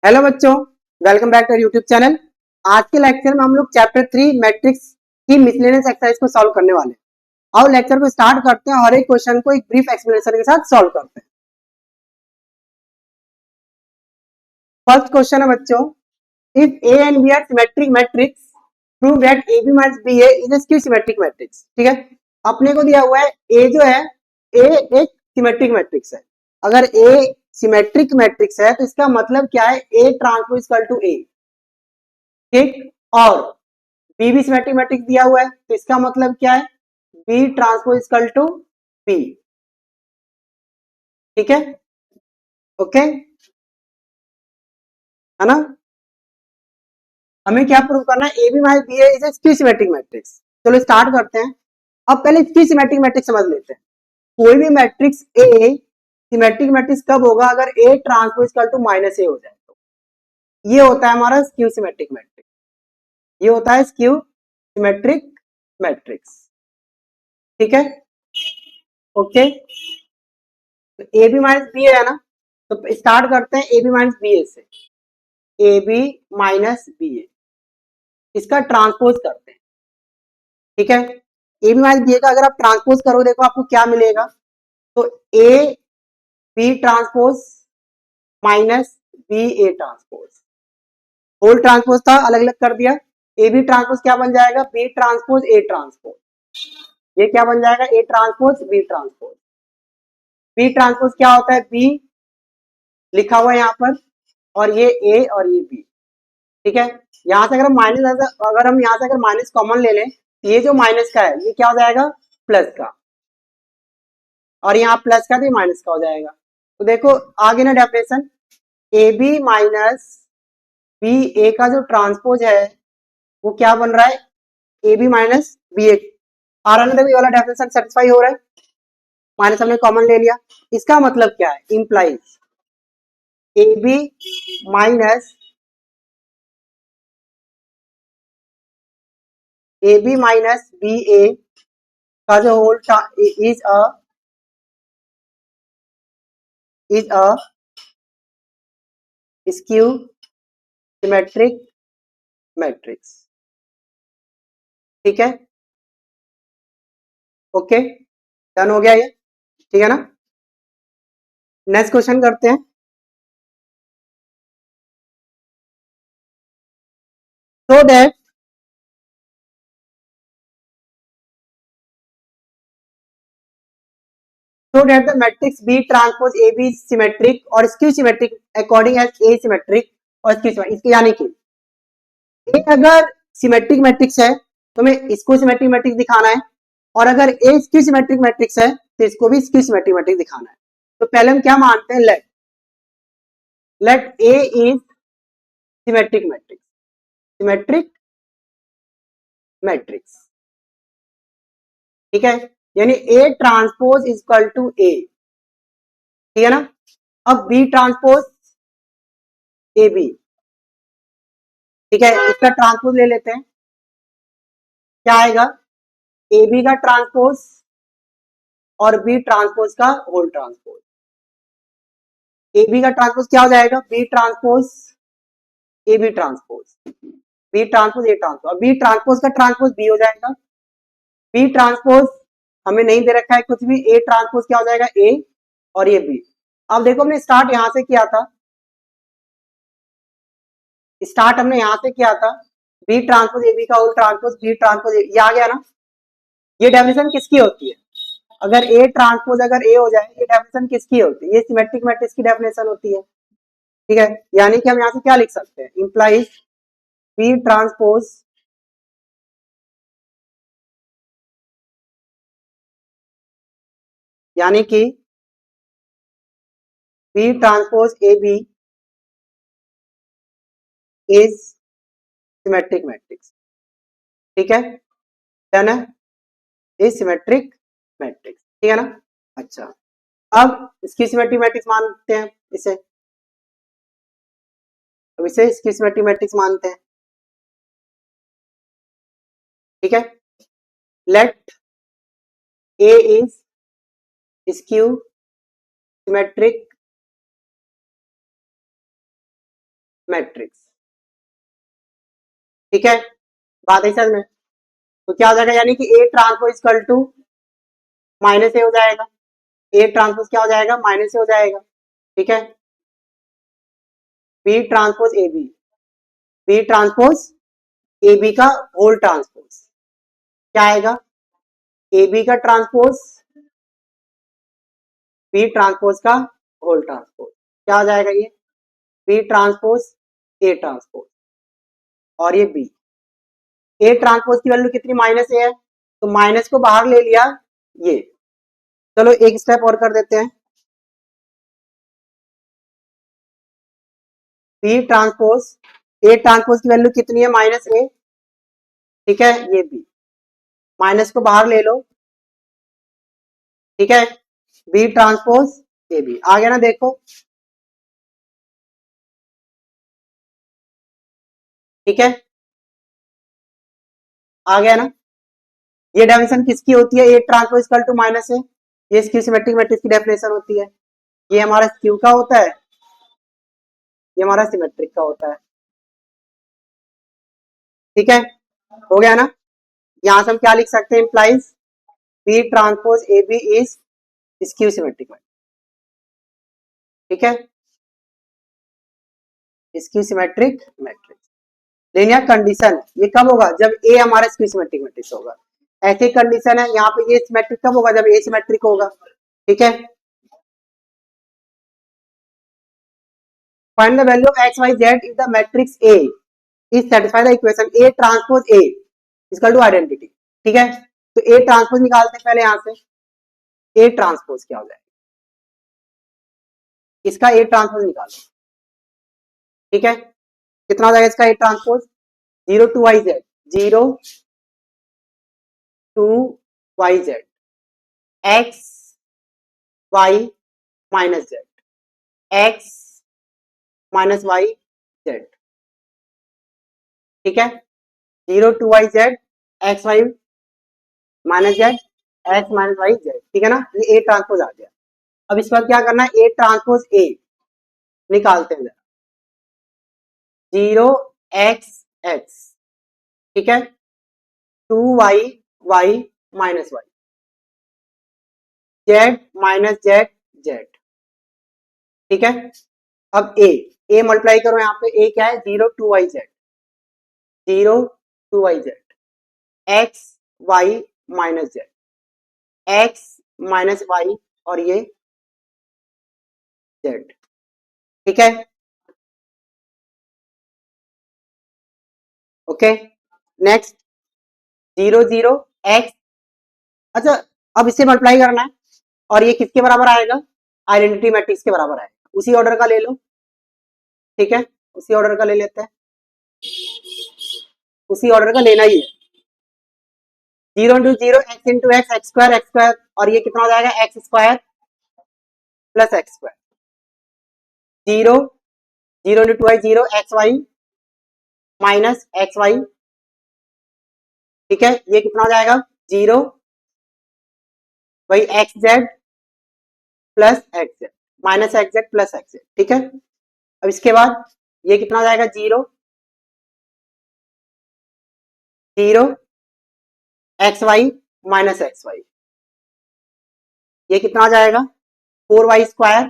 Hello बच्चों, welcome back to YouTube channel. आज के लेक्चर में हम लोग चैप्टर 3 मैट्रिक्स की मिसलेनियस एक्सरसाइज को सॉल्व करने वाले हैं। और लेक्चर को स्टार्ट करते हैं और एक क्वेश्चन को एक ब्रीफ एक्सप्लेनेशन के साथ सॉल्व करते हैं। फर्स्ट क्वेश्चन है बच्चों, if A and B are symmetric matrix prove that A B minus B A is a skew symmetric matrix. ठीक है, अपने को दिया हुआ है ए जो है, ए एक सिमेट्रिक मैट्रिक्स है। अगर ए सिमेट्रिक मैट्रिक्स है तो इसका मतलब क्या है, A transpose equal to A. ठीक, और बी भी सिमेट्रिक मैट्रिक्स दिया हुआ है तो इसका मतलब क्या है, B transpose equal to B. ठीक है, ओके, है ना। हमें क्या प्रूव करना है, A B minus B is a skew symmetric matrix. चलो स्टार्ट करते हैं। अब पहले स्क्यू सिमेट्रिक मैट्रिक्स समझ लेते हैं। कोई भी मैट्रिक्स ए सिमेट्रिक मैट्रिक्स कब होगा, अगर A transpose equal to minus A हो जाए तो ये होता है हमारा स्क्यू सिमेट्रिक मैट्रिक्स। ये होता है स्क्यू सिमेट्रिक मैट्रिक्स। ठीक है, ओके, तो ए बी माइनस बी है ना, तो स्टार्ट करते हैं ए बी माइनस बी ए से। ए बी माइनस बी ए, इसका ट्रांसपोज करते हैं। ठीक है, A B minus B A का अगर आप ट्रांसपोज करो, देखो आपको क्या मिलेगा। तो A B transpose minus B A transpose, whole transpose था अलग अलग कर दिया। ए बी ट्रांसपोज क्या बन जाएगा, बी ट्रांसपोज ए ट्रांसपोज। ये क्या बन जाएगा, A transpose B transpose. B transpose क्या होता है, बी लिखा हुआ है यहाँ पर, और ये ए और ये बी। ठीक है, यहां से अगर माइनस, अगर हम यहाँ से अगर माइनस कॉमन ले लें, ये जो माइनस का है ये क्या हो जाएगा, प्लस का, और यहाँ प्लस का तो माइनस का हो जाएगा। तो देखो आगे ना definition, A B minus B A का जो ट्रांसपोज है वो क्या बन रहा है, A B minus B A. आ रहा है, ये वाला डेफिनेशन सेटिस्फाई हो रहा है, माइनस हमने कॉमन ले लिया। इसका मतलब क्या है, implies A B minus A B minus B A का जो whole is a skew symmetric matrix. ठीक है, ओके, डन हो गया ये। ठीक है ना, नेक्स्ट क्वेश्चन करते हैं। So that the matrix B transpose A B symmetric और skew symmetric according as A symmetric और स्क्यू सिमेट्रिक। इसके यानी कि ए अगर सिमेट्रिक मैट्रिक्स है तो हमें इसको सिमेट्रिक मैट्रिक्स दिखाना है, और अगर ए स्क्यू सिमेट्रिक मैट्रिक्स है तो इसको भी स्क्यू सिमेट्रिक मैट्रिक्स दिखाना है। तो पहले हम क्या मानते हैं, let A is symmetric matrix, symmetric matrix. ठीक है, यानी A transpose equal to A. ठीक है ना, अब बी ट्रांसपोज ए बी। ठीक है, इसका ट्रांसपोज ले लेते हैं, क्या आएगा, ए बी का ट्रांसपोज और बी ट्रांसपोज का होल ट्रांसपोज। ए बी का ट्रांसपोज क्या हो जाएगा, B transpose A B transpose, B transpose A transpose, B transpose का ट्रांसपोज बी हो जाएगा। बी ट्रांसपोज हमें नहीं दे रखा है कुछ भी, ए ट्रांसपोज क्या हो जाएगा, ए और ये बी। अब देखो हमने स्टार्ट यहां से किया था, स्टार्ट हमने यहां से किया था, बी ट्रांसपोज ए बी का होल ट्रांसपोज बी ट्रांसपोज ये आ गया ना। ये डेफिनेशन किसकी होती है, अगर ए ट्रांसपोज अगर ए हो जाए, ये डेफिनेशन किसकी होती है, ये सिमेट्रिक मैट्रिक्स की डेफिनेशन होती है। ठीक है, यानी कि हम यहाँ से क्या लिख सकते हैं, इंप्लाइज बी ट्रांसपोज यानी कि B transpose A B is symmetric matrix. ठीक है, डन है, इज सिमेट्रिक मैट्रिक्स। ठीक है ना, अच्छा, अब इसकी सिमेट्रिक मैट्रिक्स मानते हैं इसे, अब इसे इसकी सिमेट्रिक मैट्रिक्स मानते हैं। ठीक है, let A is skew symmetric matrix. ठीक है, बात है समझ में? तो क्या हो जाएगा, यानी कि A transpose equal to minus A हो जाएगा। ए ट्रांसपोज क्या हो जाएगा, माइनस ए हो जाएगा। ठीक है, B transpose A B, B transpose A B का होल ट्रांसपोज क्या आएगा, ए बी का ट्रांसपोज बी ट्रांसपोज का होल ट्रांसपोज क्या हो जाएगा, ये बी ट्रांसपोज ए ट्रांसपोज, और ये बी। ए ट्रांसपोज की वैल्यू कितनी, माइनस ए है, तो माइनस को बाहर ले लिया ये। चलो एक स्टेप और कर देते हैं, बी ट्रांसपोज ए ट्रांसपोज की वैल्यू कितनी है, माइनस ए। ठीक है, ये बी, माइनस को बाहर ले लो। ठीक है, बी ट्रांसपोज ए बी आ गया ना, देखो। ठीक है, आ गया ना। ये डेफिनेशन किसकी होती है, A transpose equal to minus A, ये स्क्यू सिमेट्रिक मैट्रिक्स की डेफिनेशन होती है। ये हमारा स्क्यू का होता है, ये हमारा सिमेट्रिक का होता है। ठीक है, हो गया ना। यहां से हम क्या लिख सकते हैं, implies B transpose A B is skew symmetric matrix. ठीक है, स्क्यू सिमेट्रिक मैट्रिक्स। लेकिन यह कंडीशन है, ये कब होगा, जब ए हमारा स्क्यू सिमेट्रिक मैट्रिक्स होगा। ऐसी कंडीशन है यहाँ पे, ये सिमेट्रिक कब होगा, जब ए सिमेट्रिक होगा। ठीक है, find the value of x Y z if the matrix A is satisfy the equation A transpose A equal to identity. ठीक है, तो ए ट्रांसपोज निकालते हैं पहले, यहां से ए ट्रांसपोज क्या हो जाएगा, इसका ए ट्रांसपोज निकालो। ठीक है, कितना हो जाएगा इसका A transpose, 0 two y z, 0 two y z, x y minus z, x minus y z. ठीक है, 0 two y z, x y minus z, x minus y z. ठीक है ना, ये ए ट्रांसपोज आ गया। अब इसके बाद क्या करना है, ए ट्रांसपोज ए निकालते हैं, 0 एक्स एक्स, ठीक है, 2 y y minus y, z minus z z. ठीक है, अब ए मल्टीप्लाई करो, यहाँ पे ए क्या है, 0 two y z, 0 two y z, x y minus z, x minus y, और ये जेड। ठीक है, ओके, नेक्स्ट 0 0 एक्स। अच्छा, अब इससे मल्टीप्लाई करना है, और ये किसके बराबर आएगा, आइडेंटिटी मैट्रिक्स के बराबर आएगा। उसी ऑर्डर का ले लो। ठीक है, उसी ऑर्डर का ले लेते हैं, उसी ऑर्डर का लेना ही है। 0 into 0 x into x, x square, और ये कितना हो जाएगा, x square plus x square. 0 0 into two y, 0 x y minus x y. ठीक है, ये कितना हो जाएगा, 0 वही x z plus x z minus x z plus x z. ठीक है, अब इसके बाद ये कितना हो जाएगा, 0 0 x y minus x y, ये कितना हो जाएगा, 4 y square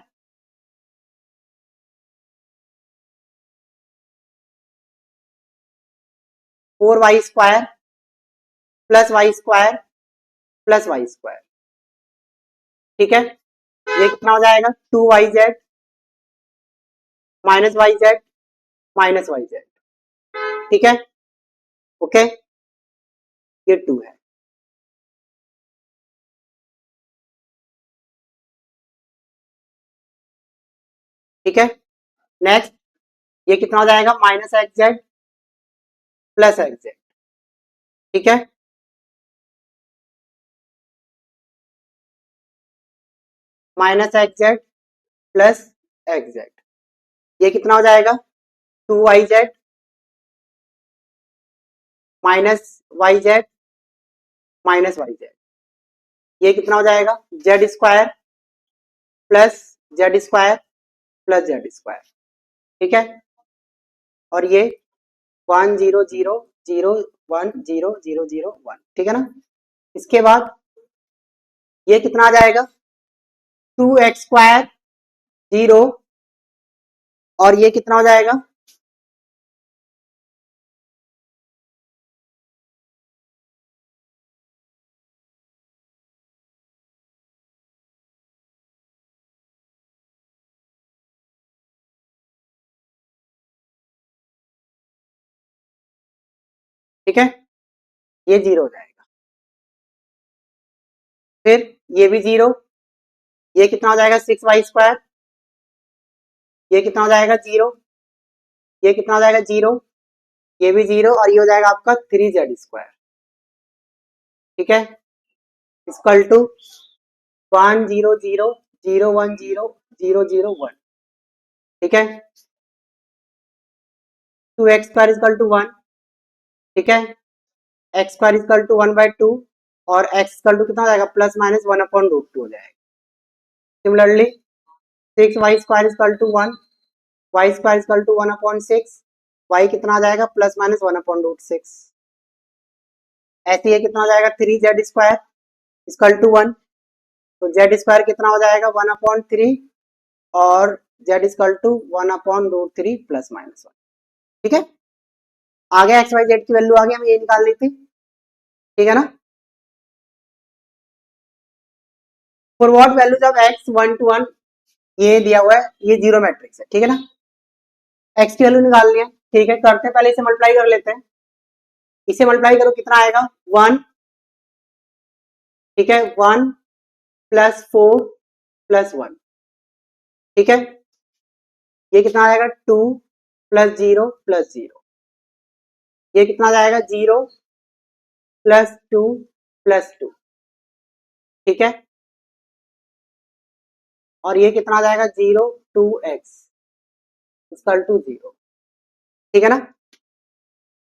plus y square plus y square. ठीक है, ये कितना हो जाएगा, 2 y z minus y z minus y z. ठीक है, ओके, ये 2 है। ठीक है, नेक्स्ट ये कितना हो जाएगा, minus x z plus x z. ठीक है, minus x z plus x z, ये कितना हो जाएगा, 2 y z minus y z minus y z, ये कितना हो जाएगा, z square plus z square plus z square. ठीक है, और ये 1 0 0 0 1 0 0 0 1, ठीक है ना। इसके बाद ये कितना आ जाएगा 2x² 0, और ये कितना हो जाएगा ठीक है, ये 0 हो जाएगा। फिर ये भी 0, ये कितना हो जाएगा 6y², ये कितना हो जाएगा 0, ये कितना हो जाएगा 0, ये भी 0, और ये हो जाएगा आपका 3z², ठीक है। इक्वल टू 1 0 0 0 1 0 0 0 1, ठीक है। 2x² इक्वल टू 1, ठीक है। x² इक्वल टू 1/2, और x इक्वल टू कितना हो जाएगा +-1/√2 हो जाएगा। Similarly 6y² equal to 1, y² equal to 1/6, y कितना आ जाएगा +-1/√6। ऐसे ही कितना हो जाएगा 3z² इक्वल टू 1, तो z² कितना हो जाएगा 1/3, और z इक्वल टू 1/√3 +-1, ठीक है। आगे एक्स वाई जेड की वैल्यू आगे हमें ये निकालनी थी, ठीक है ना। For what values of x 1 to 1, ये दिया हुआ है, ये जीरो मैट्रिक्स है, ठीक है ना। x की वैल्यू निकालनी है, ठीक है। करते हैं, पहले इसे मल्टीप्लाई कर लेते हैं। इसे मल्टीप्लाई करो कितना आएगा 1, ठीक है। 1 + 4 + 1, ठीक है। ये कितना आएगा 2 + 0 + 0, ये कितना आ जाएगा 0 + 2 + 2, ठीक है। और ये कितना आ जाएगा 0 2x इक्वल टू 0, ठीक है ना।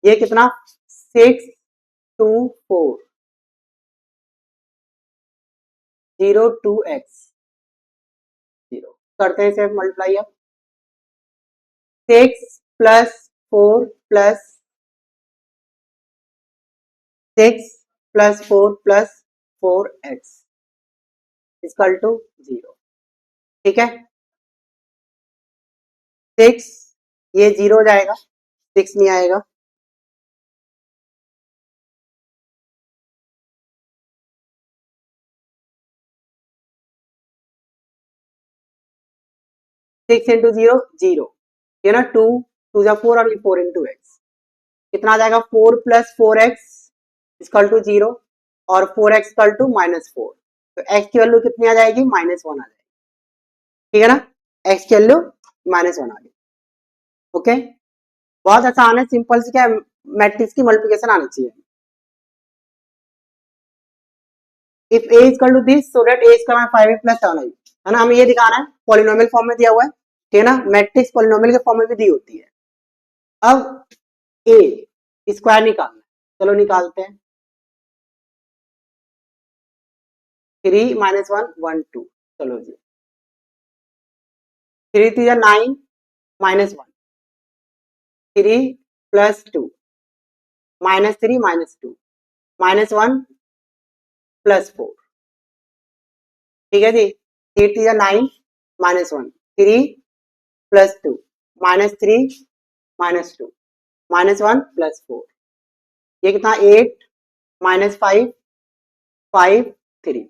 ये कितना 6 2 4 0 2x 0, करते हैं इसे मल्टीप्लाई अब। 6 + 4 + 6 + 4 + 4x इक्वल टू 0, ठीक है। 6, ये 0 हो जाएगा, 6 नहीं आएगा। 6 × 0 0, ये ना 2 2 जा 4, और ये 4 × x कितना आ जाएगा 4 + 4x इक्वल टू 0, और 4x इक्वल टू -4, तो x की वैल्यू कितनी आ जाएगी -1 आ जाएगी, ठीक है ना। x की वैल्यू -1 आ गई, ओके। बहुत आसान है, सिंपल से क्या मैट्रिक्स की मल्टीप्लिकेशन आनी चाहिए। If a equal to this so that a square 5a + 7a, है ना। हमें ये दिखाना है, पॉलिनोमियल फॉर्म में दिया हुआ है, ठीक है ना। मैट्रिक्स पॉलिनोमियल के फॉर्म में भी दी होती है। अब a स्क्वायर निकालना है, चलो निकालते हैं। 3 - 1 1 2, चलो जी। 3 3 9 -1, 3 + 2 -3 -2 -1 + 4, ठीक है जी। 3 3 9 -1, 3 + 2 -3 -2 -1 + 4, ये कितना 8 -5 5 3,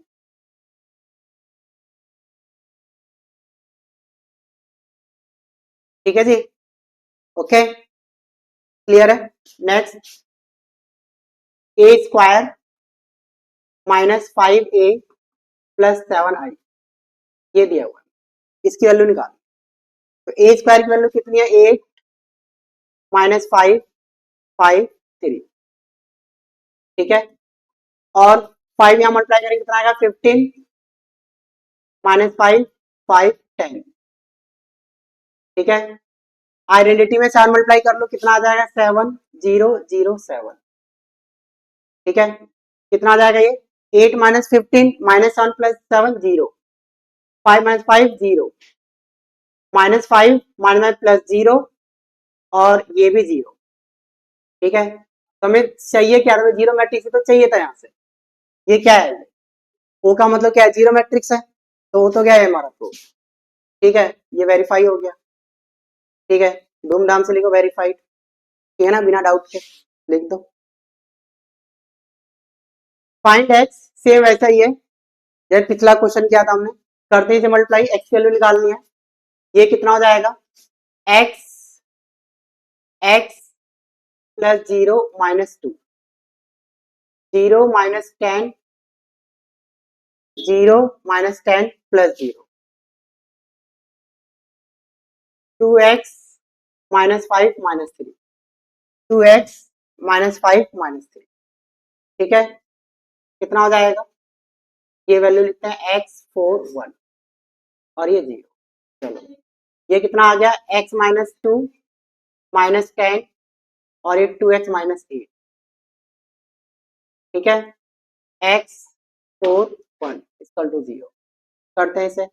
ठीक है जी, ओके क्लियर है। नेक्स्ट a² -5a + 7i, ये दिया हुआ है, इसकी वैल्यू निकाल। तो a² की वैल्यू कितनी है 8 -5 5 3, ठीक है। और 5 यहाँ मल्टीप्लाई करेंगे कितना आएगा 15 -5 5 10, ठीक है। आइडेंटिटी में 7 मल्टीप्लाई कर लो कितना आ जाएगा 7 0 0 7, ठीक है। कितना आ जाएगा ये 8 - 15 -1 + 7 0, 5 - 5 0 -5 - +0 और ये भी 0। ठीक है, तो हमें चाहिए क्या, हमें जीरो मैट्रिक्स तो चाहिए था यहाँ से। ये क्या है, ओ का मतलब क्या है, जीरो मैट्रिक्स है, तो वो तो क्या है हमारा प्रूफ। ठीक है, ये वेरीफाई हो गया। ठीक है, धूमधाम से लिखो वेरीफाइड, ठीक है ना, बिना डाउट के लिख दो। फाइंड एक्स, सेम वैसा ही है जैसे पिछला क्वेश्चन किया था हमने, करते ही से मल्टीप्लाई, एक्स की वैल्यू निकालनी है। ये कितना हो जाएगा, x, x plus 0 minus 2, 0 minus 10, 0 minus 10 plus 0, 2x minus 5 minus 3, 2x minus 5 minus 3। ठीक है, कितना हो जाएगा, ये वैल्यू लिखते हैं एक्स 4 1 और ये 0। चलो, ये कितना आ गया, x माइनस 2 माइनस 10 और ये 2x माइनस 8। ठीक है, x 4 1 इक्वल टू 0। करते हैं इसे,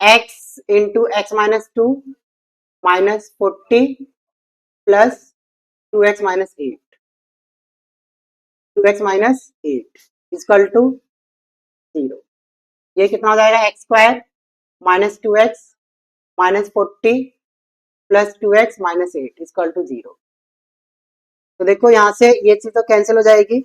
x into x minus 2 minus 40 plus 2x minus 8, 2x minus 8 equal to 0। ये कितना हो जाएगा, x square minus 2x minus 40 plus 2x minus 8 equal to 0। तो देखो यहां से ये चीज तो कैंसिल हो जाएगी,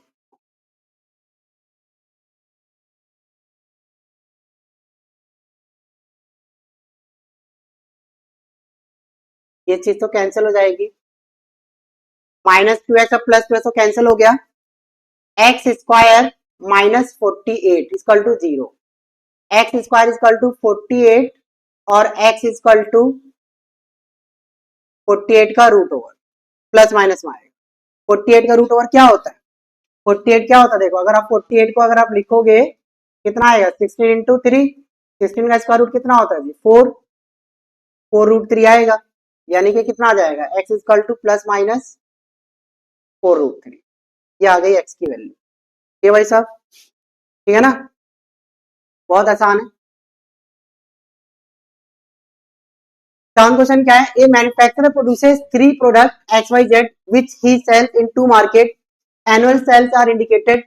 ये चीज तो कैंसिल हो जाएगी, माइनस 2x और प्लस 2x तो कैंसिल हो गया, x square minus 48 equal to 0, x square equal to 48 और एक्स इक्वल टू 48 का रूट ओवर, प्लस माइनस में आएगा। 48 का रूट ओवर क्या होता है, 48 क्या होता है, देखो अगर आप 48 को अगर आप लिखोगे कितना आएगा, 16 इंटू 3, 16 का स्क्वायर रूट कितना होता है जी, 4, 4 रूट 3 आएगा, यानी कि कितना आ जाएगा, x equal to plus minus 4 root 3। ये आ गई एक्स की वैल्यू। ये भाई साहब, ठीक है ना, बहुत आसान है। सेकंड क्वेश्चन क्या है, a manufacturer produces 3 product X Y Z which he sells in 2 market, annual sales are indicated.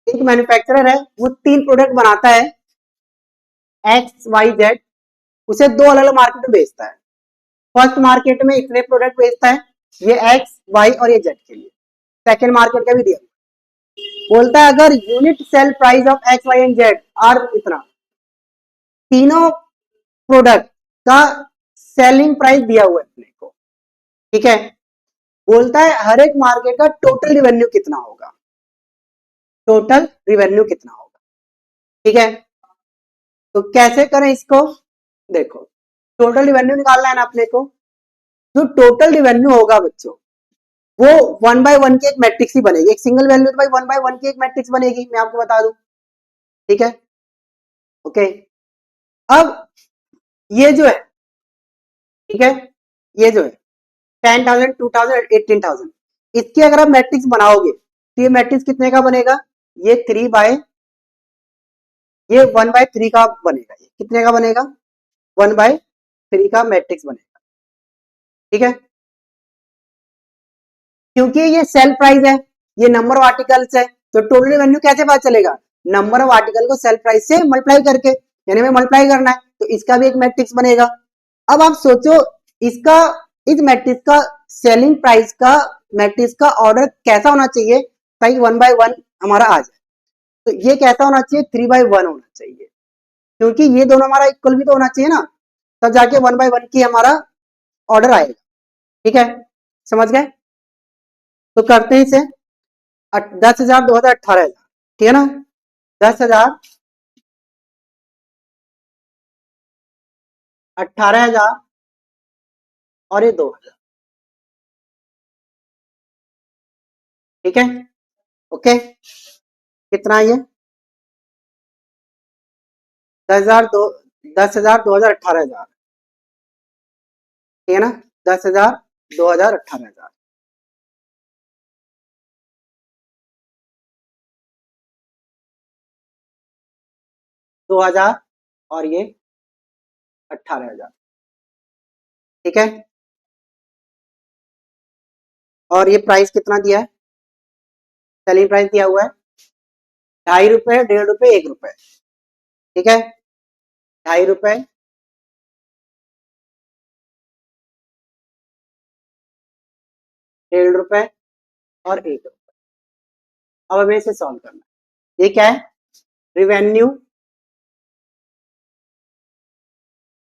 एक मैन्युफैक्चरर है, वो 3 प्रोडक्ट बनाता है एक्स वाई जेड, उसे 2 अलग अलग मार्केट में बेचता है। फर्स्ट मार्केट में इतने प्रोडक्ट बेचता है, ये एक्स वाई और ये जेड के लिए। सेकेंड मार्केट का भी दिया, बोलता है अगर unit sale price of x y and z are इतना, तीनों प्रोडक्ट का सेलिंग प्राइस दिया हुआ है अपने को। ठीक है, बोलता है हर एक मार्केट का टोटल रिवेन्यू कितना होगा, टोटल रिवेन्यू कितना होगा। ठीक है, तो कैसे करें इसको, देखो टोटल रिवेन्यू निकालना है ना अपने को, जो टोटल रिवेन्यू होगा बच्चों, वो 1 बाय 1 की एक मैट्रिक्स ही बनेगी, एक सिंगल वैल्यू तो भाई 1 बाय 1 की एक मैट्रिक्स बनेगी, मैं आपको बता दूं। ठीक है, ओके, अब ये जो है, ठीक है, ये जो है 10,000 2,000 18,000, इसकी अगर आप मैट्रिक्स बनाओगे तो ये मैट्रिक्स कितने का बनेगा, ये 3 बाय, ये 1 बाय 3 का बनेगा, ये कितने का बनेगा, 1 बाय 3 का मैट्रिक्स बनेगा। ठीक है, क्योंकि ये सेल प्राइस है, ये नंबर ऑफ आर्टिकल्स है, तो टोटल रेवेन्यू कैसे पता चलेगा, नंबर ऑफ आर्टिकल को सेल प्राइस से मल्टीप्लाई करके, यानी हमें मल्टीप्लाई करना है, तो इसका भी एक मैट्रिक्स बनेगा। अब आप सोचो इसका, इस मैट्रिक्स का सेलिंग प्राइस का मैट्रिक्स का ऑर्डर कैसा होना चाहिए ताकि 1 बाय 1 हमारा आ जाए, तो ये कैसा होना चाहिए, 3 बाय 1 होना चाहिए, क्योंकि ये दोनों हमारा इक्वल भी तो होना चाहिए ना, तब जाके 1 बाय 1 की हमारा ऑर्डर आएगा। ठीक है, समझ गए, तो करते हैं इसे, 10,000 2,000 18,000, ठीक है ना, 10,000 18,000 और ये 2,000। ठीक है, ओके, कितना ये 10,000 दो, 10,000 2,000 18,000, ठीक है ना, 10,000 2,000 18,000, 2,000 और ये 18,000। ठीक है, और ये प्राइस कितना दिया है, सेलिंग प्राइस दिया हुआ है 2.5 रुपए, 1.5 रुपए, 1 रुपए, ठीक है, 2.5 रुपए, 1.5 रुपए और 1 रुपए। अब हमें इसे सॉल्व करना है। ये क्या है, रिवेन्यू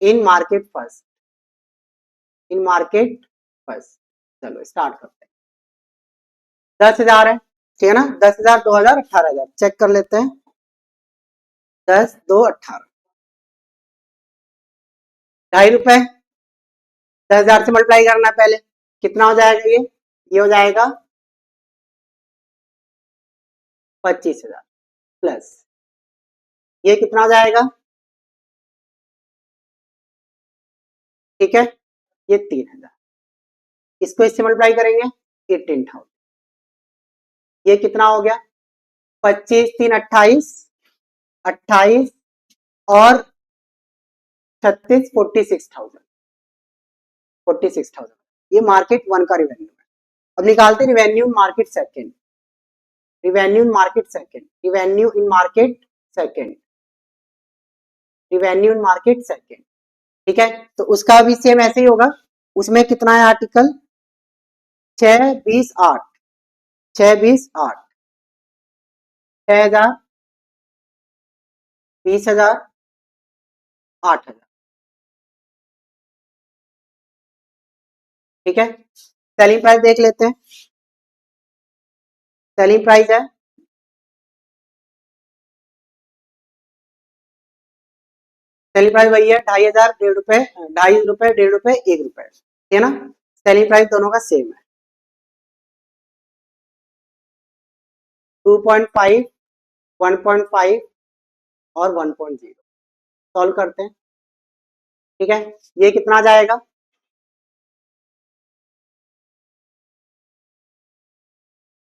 इन मार्केट फर्स्ट, इन मार्केट फर्स्ट। चलो स्टार्ट करते हैं। 10,000 है, ठीक है ना, 10,000, 2,000, 18,000, चेक कर लेते हैं। 10, 2, 18, 2.5 रुपए, 10,000 से मल्टीप्लाई करना है पहले, कितना हो जाएगा ये हो जाएगा 25,000 प्लस ये कितना हो जाएगा, ठीक है, ये 3,000, इसको इससे मल्टीप्लाई करेंगे 18,000, ये कितना हो गया 25, 3, 28, 28 और 36, 46,000, 46,000, ये मार्केट वन का रिवेन्यू है। अब निकालते हैं रिवेन्यू मार्केट सेकंड, रिवेन्यू इन मार्केट सेकंड, रिवेन्यू इन मार्केट सेकंड, रिवेन्यू इन मार्केट सेकंड, ठीक है, तो उसका भी सेम ऐसे ही होगा। उसमें कितना है आर्टिकल 6, 20, 8, 6, 20, 8, 6,000, 20,000, 8,000, ठीक है। सेलिंग प्राइस देख लेते हैं, सेलिंग प्राइस है सेलिंग प्राइस वही है 2,500, 1.5 रुपए, 2.5 रुपए, 1.5 रुपए, 1 रुपए, ठीक है ना, सेलिंग प्राइस दोनों का सेम है 2.5, 1.5 और 1.0। सॉल्व करते हैं, ठीक है, ये कितना आ जाएगा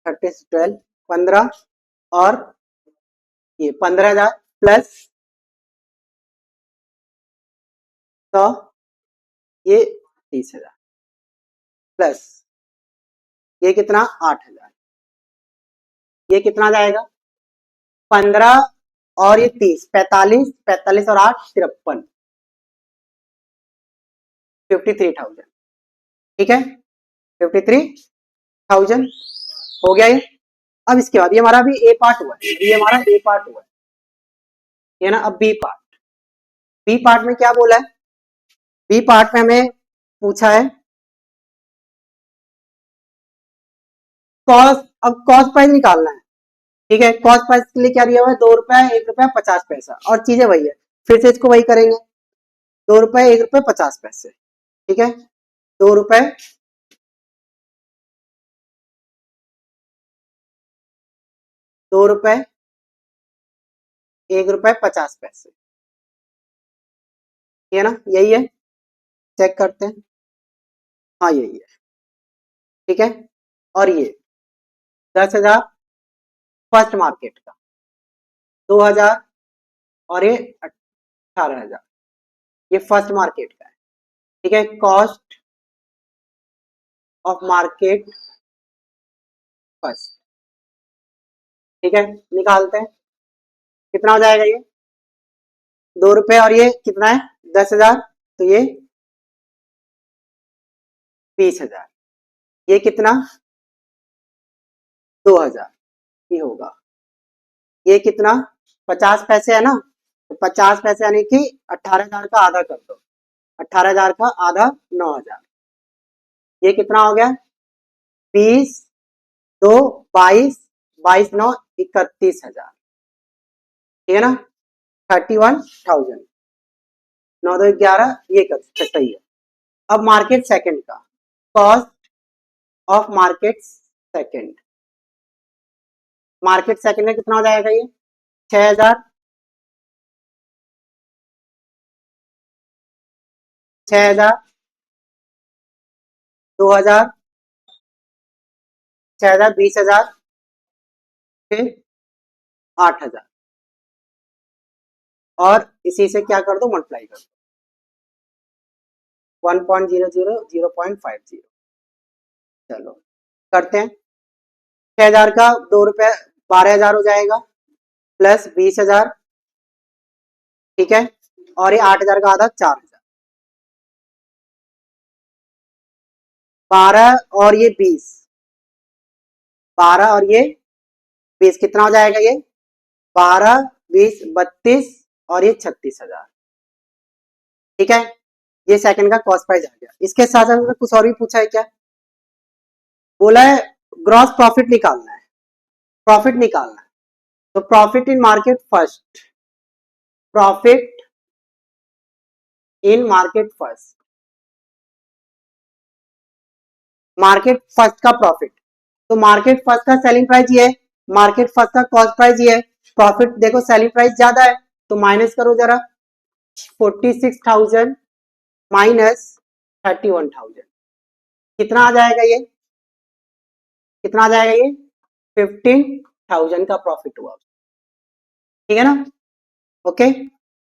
30, 12, 15 और ये 15,000 प्लस 100, ये 30,000 प्लस ये कितना 8,000, ये कितना आ जाएगा 15 और ये 30, 45, 45 और 8, 53, 53,000, ठीक है, 53,000 हो गया ये। अब इसके बाद ये हमारा भी ए पार्ट हुआ है, ये हमारा ए पार्ट हुआ है ना। अब बी पार्ट, बी पार्ट में क्या बोला है, बी पार्ट में हमें पूछा है कॉस्ट, अब कॉस्ट प्राइस निकालना है, ठीक है, कॉस्ट प्राइस के लिए क्या दिया हुआ है 2 रुपए, 1 रुपया 50 पैसा, और चीजें वही है, फिर से इसको वही करेंगे 2 रुपए, 1 रुपए 50 पैसे, ठीक है, 2 रुपए, 2 रुपए, 1 रुपए 50 पैसे, ये ना, यही है, चेक करते हैं, हाँ यही है, ठीक है। और ये 10,000 फर्स्ट मार्केट का, 2,000 और ये 18,000, ये फर्स्ट मार्केट का है, ठीक है, कॉस्ट ऑफ मार्केट फर्स्ट, ठीक है, निकालते हैं कितना हो जाएगा ये 2 रुपए और ये कितना है 10,000, तो ये 20,000, ये कितना 2,000 ही होगा, ये कितना 50 पैसे है ना, तो 50 पैसे यानी कि 18,000 का आधा कर दो, 18,000 का आधा 9,000, ये कितना हो गया 20, 2, 22, 22, 9, 31,000, ठीक है ना, 31,000, 9, 2, 11, ये सही है। अब मार्केट सेकंड का, cost of market second, market second में कितना हो जाएगा ये 6,000, 6,000, 2,000, 6,000, 20,000, फिर 8,000, और इसी से क्या कर दो मल्टीप्लाई कर दो 1.00, 0.50, चलो करते हैं। 6,000 का 2 रुपए 12,000 हो जाएगा, प्लस 20,000, ठीक है, और ये 8,000 का आधा 4,000, 12 और ये 20, 12 और ये 20 कितना हो जाएगा ये, 12 20 32 और ये 36,000, ठीक है। ये सेकंड का कॉस्ट प्राइस आ गया। इसके साथ साथ कुछ और भी पूछा है क्या, बोला है ग्रॉस प्रॉफिट निकालना है, प्रॉफिट निकालना है। तो profit in market first, profit in market first, market first का प्रॉफिट, तो मार्केट फर्स्ट का सेलिंग प्राइस ये है, मार्केट फर्स्ट का कॉस्ट प्राइस ये है, प्रॉफिट देखो सेलिंग प्राइस ज्यादा है तो माइनस करो जरा, 46,000 माइनस 31,000, कितना आ जाएगा ये, कितना आ जाएगा ये, 15,000 का प्रॉफिट हुआ, ठीक है ना। ओके,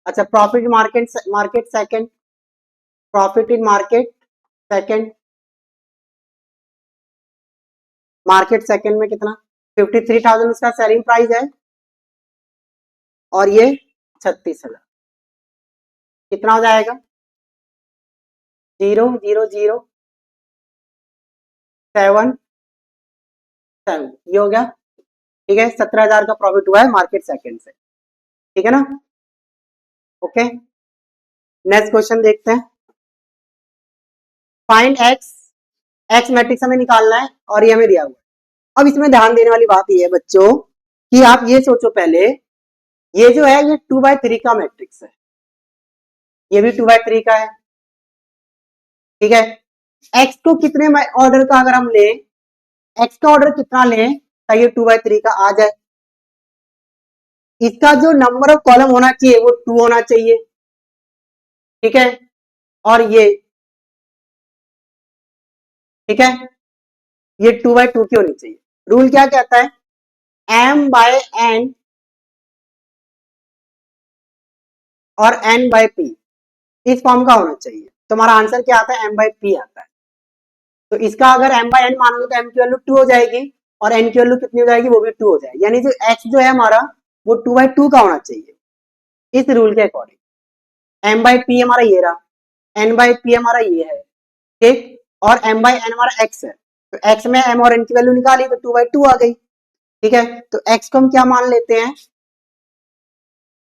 अच्छा profit market, market second, profit in market second, market second में कितना, 53,000 उसका सेलिंग प्राइस है और ये 36,000, कितना हो जाएगा, 0,0,0,7,7, ये हो गया, ठीक है। 17,000 का प्रॉफिट हुआ है मार्केट सेकंड से, ठीक है ना। ओके, नेक्स्ट क्वेश्चन देखते हैं। फाइंड एक्स, एक्स मैट्रिक्स हमें निकालना है और ये हमें दिया हुआ है। अब इसमें ध्यान देने वाली बात ये है बच्चों कि आप ये सोचो पहले, ये जो है ये 2/3 का मैट्रिक्स है, ये भी 2/3 का है, ठीक है। एक्स को कितने ऑर्डर का अगर हम लें, एक्स का ऑर्डर कितना लें ताकि ये 2/3 का आ जाए, इसका जो नंबर ऑफ कॉलम होना चाहिए वो 2 होना चाहिए, ठीक है, और ये, ठीक है, ये 2/2 की होनी चाहिए। रूल क्या कहता है, m/n और n/p इस फॉर्म का होना चाहिए, तुम्हारा आंसर क्या आता है, m/p आता है। तो इसका अगर m/n मानोगे तो m की वैल्यू 2 हो जाएगी और n की वैल्यू कितनी हो जाएगी, वो भी 2 हो जाएगी, यानी जो x जो है हमारा वो 2/2 का होना चाहिए इस रूल के अकॉर्डिंग। m/p हमारा ये रहा, n/p हमारा ये है, ठीक, और m/n हमारा x है, तो x में m और n की वैल्यू निकाली तो 2/2 आ गई, ठीक है। तो x को हम क्या मान लेते हैं,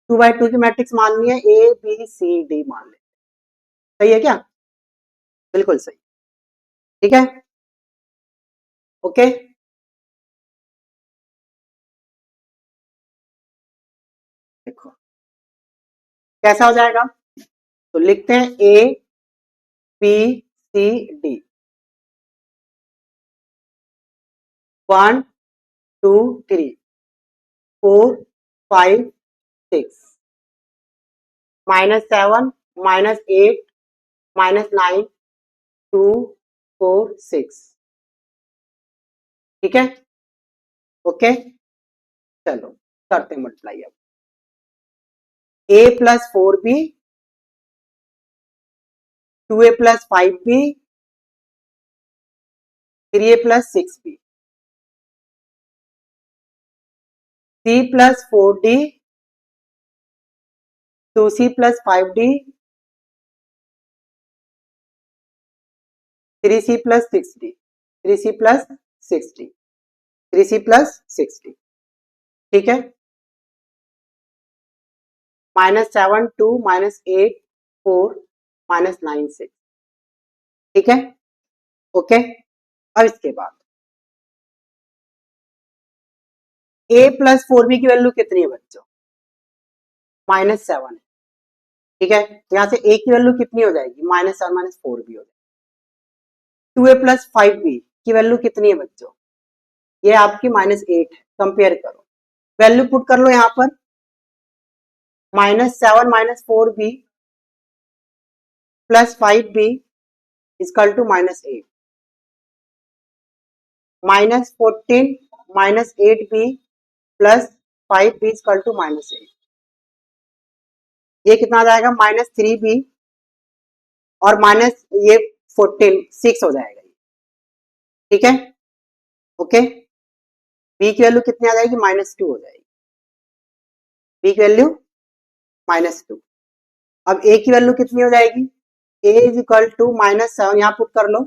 2/2 की मैट्रिक्स माननी है, ए बी सी डी मान लेते हैं, सही है क्या, बिल्कुल सही, ठीक है। ओके, देखो कैसा हो जाएगा, तो लिखते हैं ए बी सी डी, 1 2 3 4 5 6, -7 -8 -9 2 4 6, ठीक है। ओके, चलो करते हैं मल्टीप्लाई। अब a+4b, 2a+5b, 3a+6b, c+4d, 2c+5d, 3c+6d, 3c+6d, 3c+6d, ठीक है। -7 2 -8 4 -9 6, ठीक है। ओके, अब इसके बाद a+4b की वैल्यू कितनी है बच्चों, -7 है, ठीक है। यहां से a की वैल्यू कितनी हो जाएगी, -7 -4b हो जाएगी। 2a+5b की वैल्यू कितनी है बच्चों, ये आपकी -8 है, कंपेयर करो, वैल्यू पुट कर लो यहां पर, -7 -4b +5b equal to -8, -14 -8b +5b equal to -8, ये कितना आ जाएगा, -3b और माइनस ये 14 6 हो जाएगा, ठीक है। ओके, बी की वैल्यू कितनी आ जाएगी, -2 हो जाएगी, बी की वैल्यू -2। अब ए की वैल्यू कितनी हो जाएगी, ए इज इक्वल टू -7, यहां पुट कर लो,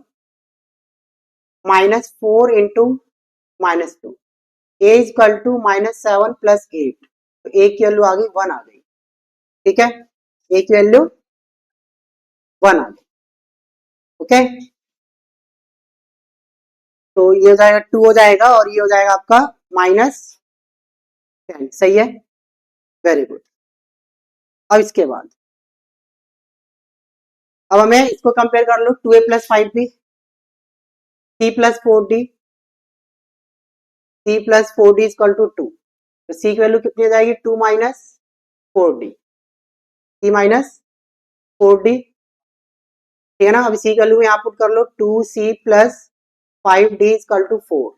-4 into -2, A is equal to -7 plus 8, तो ए की वैल्यू आ गई 1 आ गई, ठीक है, ए की वैल्यू 1 आ गई, ओके। तो ये हो जाएगा 2 हो जाएगा और ये हो जाएगा आपका -10, सही है, वेरी गुड। अब इसके बाद अब हमें इसको कंपेयर कर लो, 2a plus 5b, c plus 4d, c plus 4d equal to 2, तो c की वैल्यू कितनी हो जाएगी, 2 minus 4d, c minus 4d, ठीक है ना। अब c की वैल्यू यहाँ पुट कर लो, 2c plus 5d equal to 4,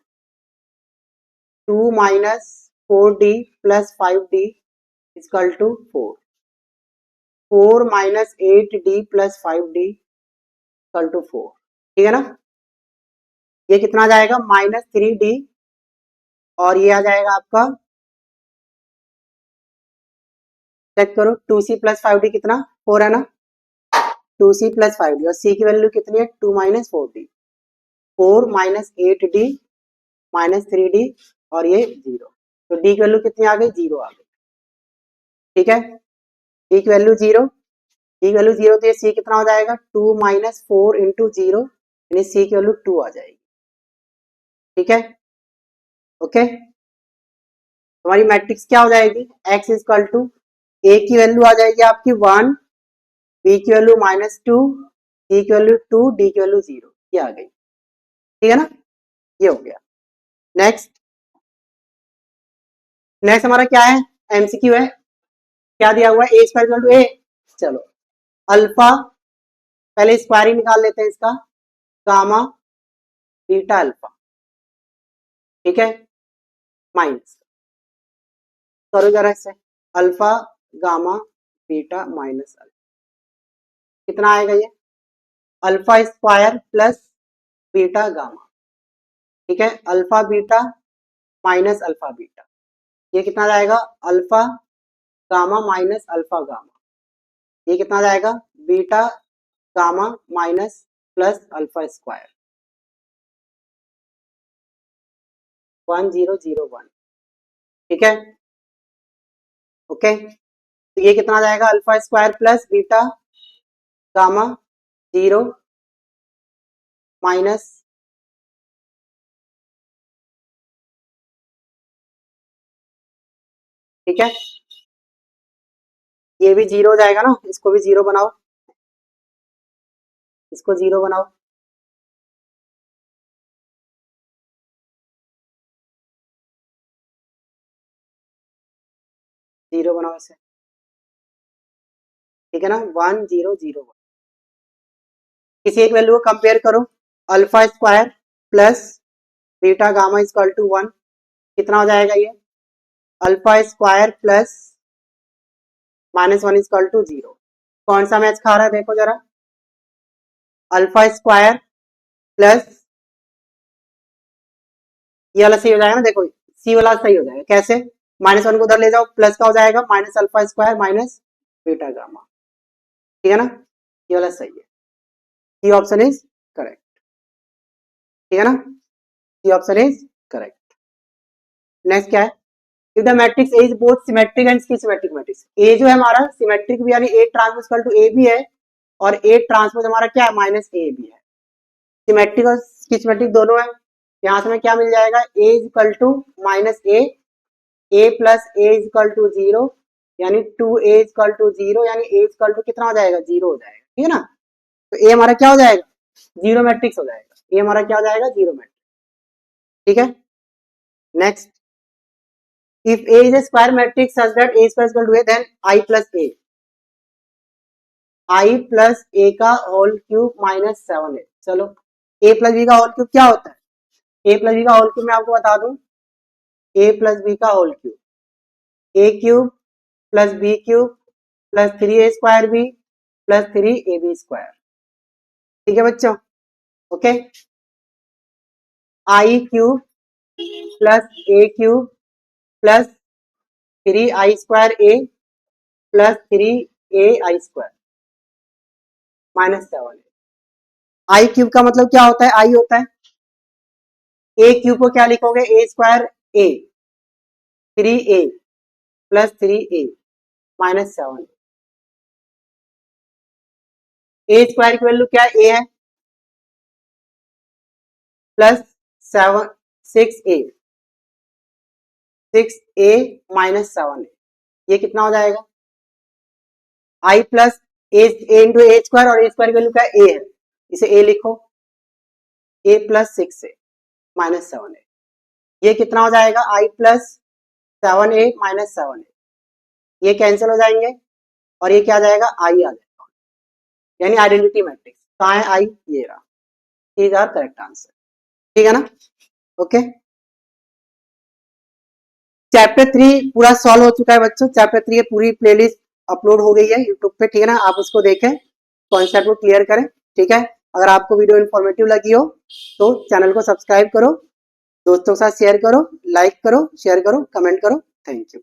2 minus 4d plus 5d equal to 4, 4 minus 8d plus 5d equal to 4, ठीक है ना। ये कितना आ जाएगा, -3d, और ये आ जाएगा आपका, चेक करो, 2c प्लस 5d कितना, 4 है ना, 2c प्लस 5d, और c की वैल्यू कितनी है, 2 minus 4d, 4 minus 8d minus 3d, और ये 0, तो d की वैल्यू कितनी आ गई, 0 आ गई, ठीक है, d की वैल्यू 0, डी की वैल्यू 0, तो ये c कितना हो जाएगा, 2 माइनस 4 इंटू 0, यानी c की वैल्यू 2 आ जाएगी, ठीक है, ओके। हमारी मैट्रिक्स क्या हो जाएगी, x इक्वल टू, a की वैल्यू आ जाएगी आपकी 1, b की वैल्यू -2, c की वैल्यू 2, d की वैल्यू 0, ये आ गई, ठीक है ना, ये हो गया। नेक्स्ट नेक्स्ट हमारा क्या है, एमसीक्यू है, क्या दिया हुआ है, ए स्क्वायर इक्वल टू ए, चलो अल्फा, पहले स्क्वायरिंग निकाल लेते हैं इसका, गामा बीटा अल्फा, ठीक है, माइनस, करो जरा इससे, alpha gamma beta minus alpha, कितना आएगा ये, alpha square plus beta gamma, ठीक है, alpha beta minus alpha beta, ये कितना जाएगा, alpha gamma minus alpha gamma, ये कितना जाएगा, beta gamma minus plus alpha square, 1001, ठीक है, ओके, तो ये कितना जाएगा, alpha square plus beta gamma 0 minus, ठीक है, ये भी 0 हो जाएगा ना, इसको भी 0 बनाओ, इसको 0 बनाओ, जीरो बनाओ इसे, ठीक है ना, 1001, किसी एक वैल्यू को कंपेयर करो, alpha square plus beta gamma equal to 1, कितना हो जाएगा ये, alpha square plus -1 equal to 0, कौन सा मैच खा रहा है देखो जरा, अल्फा स्क्वायर प्लस, ये वाला सही हो जाएगा ना, देखो सी वाला सही हो जाएगा, कैसे, -1 को उधर ले जाओ, प्लस का हो जाएगा minus alpha square minus beta gamma, ठीक है ना, ये वाला सही है, सी ऑप्शन इज करेक्ट, ठीक है ना, C option is correct. Next क्या है, if the matrix A is both symmetric and skew symmetric matrix, A जो है हमारा सिमेट्रिक भी, यानी A transpose equal to A भी है, और ए ट्रांसपोज हमारा क्या है, माइनस ए भी है, सिमेट्रिक और स्कीमेट्रिक दोनों है, यहाँ से हमें क्या मिल जाएगा, A is equal to minus A plus A is equal to 0, यानी 2a इक्वल टू 0, यानी a इक्वल टू कितना हो जाएगा, 0 हो जाएगा, ठीक है ना, तो ए हमारा क्या हो जाएगा, जीरो मैट्रिक्स हो जाएगा, ये हमारा क्या हो जाएगा, जीरो मैट्रिक्स, ठीक है। Next, if A is a square matrix such that A square equal to A, then I plus A, I plus A का होल क्यूब माइनस 7 है, चलो ए प्लस बी का होल क्यूब क्या होता है, A plus B का whole cube मैं आपको बता दूं, ए प्लस बी का whole cube, A cube plus B cube plus 3a square B plus 3ab square, ठीक है बच्चों, ओके, आई क्यूब प्लस ए क्यूब प्लस 3i² ए प्लस 3ai² माइनस 7 आई cube का मतलब क्या होता है? आई होता है ए क्यूब को क्या लिखोगे? a² ए 3a plus 3a minus 7 a² की वैल्यू क्या है? ए है प्लस 6a माइनस 7 ये कितना हो जाएगा? आई प्लस ए इंटू a² और a² की वैल्यू क्या है? ए है, इसे ए लिखो a प्लस 6a माइनस 7 ये कितना हो जाएगा? आई प्लस 7a माइनस 7 ये कैंसिल हो जाएंगे और ये क्या आ जाएगा? आई आ जाएगा, यानी आइडेंटिटी मैट्रिक्स। कहाँ है आई? ये रहा। Is are correct answer. ठीक है ना? ओके, चैप्टर 3 पूरा सॉल्व हो चुका है बच्चों। चैप्टर 3 पूरी प्लेलिस्ट अपलोड हो गई है यूट्यूब पे, ठीक है ना? आप उसको देखें, कॉन्सेप्ट को क्लियर करें, ठीक है? अगर आपको वीडियो इन्फॉर्मेटिव लगी हो तो चैनल को सब्सक्राइब करो, दोस्तों के साथ शेयर करो, लाइक करो, शेयर करो, कमेंट करो। Thank you.